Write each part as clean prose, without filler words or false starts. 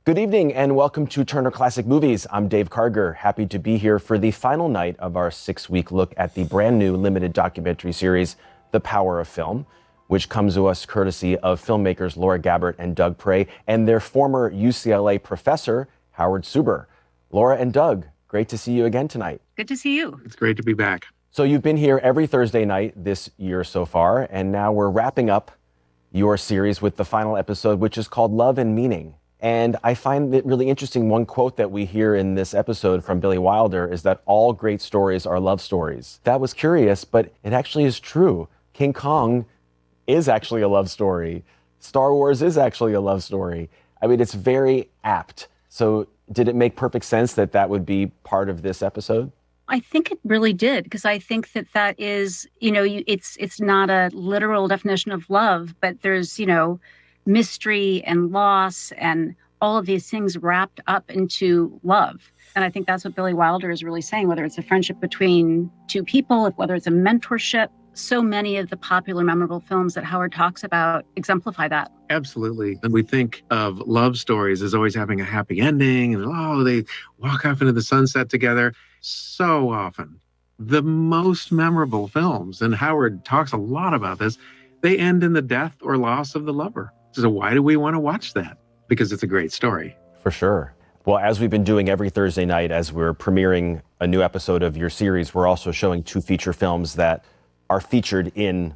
Good evening and welcome to Turner Classic Movies. I'm Dave Karger, happy to be here for the final night of our 6-week look at the brand new limited documentary series, The Power of Film, which comes to us courtesy of filmmakers Laura Gabbert and Doug Prey and their former UCLA professor, Howard Suber. Laura and Doug, great to see you again tonight. Good to see you. It's great to be back. So you've been here every Thursday night this year so far, and now we're wrapping up your series with the final episode, which is called Love and Meaning. And I find it really interesting, one quote that we hear in this episode from Billy Wilder is that all great stories are love stories. That was curious, but it actually is true. King Kong is actually a love story. Star Wars is actually a love story. I mean, it's very apt. So did it make perfect sense that that would be part of this episode? I think it really did, because I think that is, it's not a literal definition of love, but there's, mystery and loss and all of these things wrapped up into love. And I think that's what Billy Wilder is really saying, whether it's a friendship between two people, whether it's a mentorship. So many of the popular, memorable films that Howard talks about exemplify that. Absolutely. And we think of love stories as always having a happy ending and, they walk off into the sunset together. So often, the most memorable films, and Howard talks a lot about this, they end in the death or loss of the lover. So why do we want to watch that? Because it's a great story. For sure. Well, as we've been doing every Thursday night, as we're premiering a new episode of your series, we're also showing 2 feature films that are featured in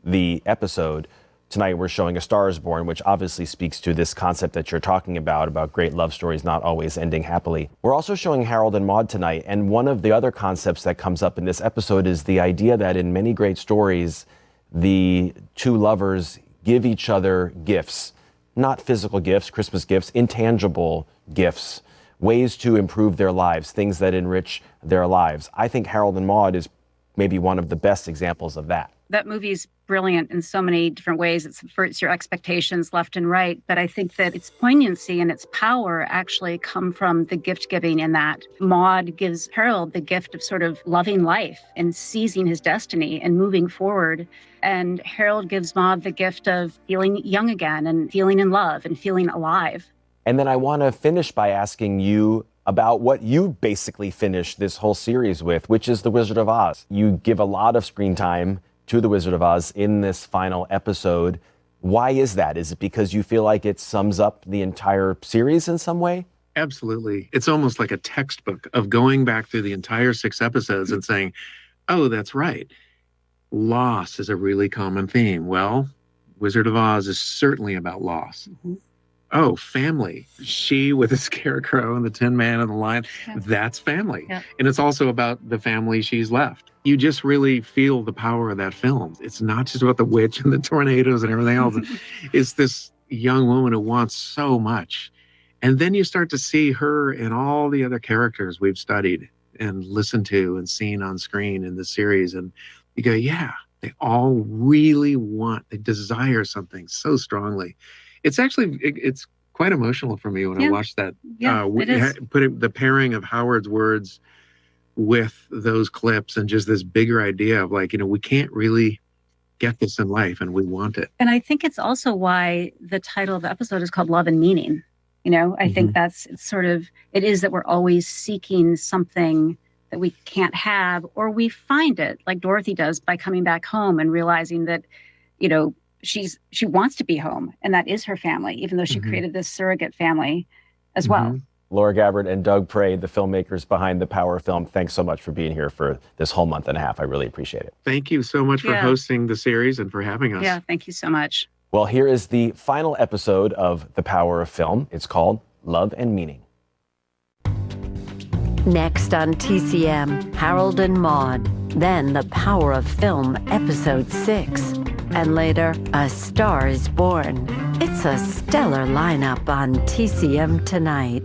the episode. Tonight, we're showing A Star is Born, which obviously speaks to this concept that you're talking about great love stories not always ending happily. We're also showing Harold and Maude tonight, and one of the other concepts that comes up in this episode is the idea that in many great stories, the two lovers give each other gifts, not physical gifts, Christmas gifts, intangible gifts, ways to improve their lives, things that enrich their lives. I think Harold and Maude is maybe one of the best examples of that. That movie's brilliant in so many different ways. It subverts your expectations left and right. But I think that its poignancy and its power actually come from the gift giving in that. Maude gives Harold the gift of sort of loving life and seizing his destiny and moving forward. And Harold gives Maude the gift of feeling young again and feeling in love and feeling alive. And then I want to finish by asking you about what you basically finished this whole series with, which is The Wizard of Oz. You give a lot of screen time to The Wizard of Oz in this final episode. Why is that? Is it because you feel like it sums up the entire series in some way? Absolutely. It's almost like a textbook of going back through the entire 6 episodes and saying, oh, that's right. Loss is a really common theme. Well, Wizard of Oz is certainly about loss. Mm-hmm. Oh, family. She with the Scarecrow and the Tin Man and the Lion, that's family. Yeah. And it's also about the family she's left. You just really feel the power of that film. It's not just about the witch and the tornadoes and everything else. It's this young woman who wants so much. And then you start to see her and all the other characters we've studied and listened to and seen on screen in the series. And you go, yeah, they all really they desire something so strongly. It's actually, it's quite emotional for me when I watched that. Yeah, it is. The pairing of Howard's words with those clips and just this bigger idea of we can't really get this in life and we want it. And I think it's also why the title of the episode is called Love and Meaning. I think it is that we're always seeking something that we can't have, or we find it like Dorothy does by coming back home and realizing that, she wants to be home, and that is her family, even though she created this surrogate family as well. Laura Gabbert and Doug Prey, the filmmakers behind The Power of Film, thanks so much for being here for this whole month and a half. I really appreciate it. Thank you so much for hosting the series and for having us. Yeah, thank you so much. Well, here is the final episode of The Power of Film. It's called Love and Meaning. Next on TCM, Harold and Maude. Then The Power of Film, Episode 6. And later, A Star is Born. It's a stellar lineup on TCM tonight.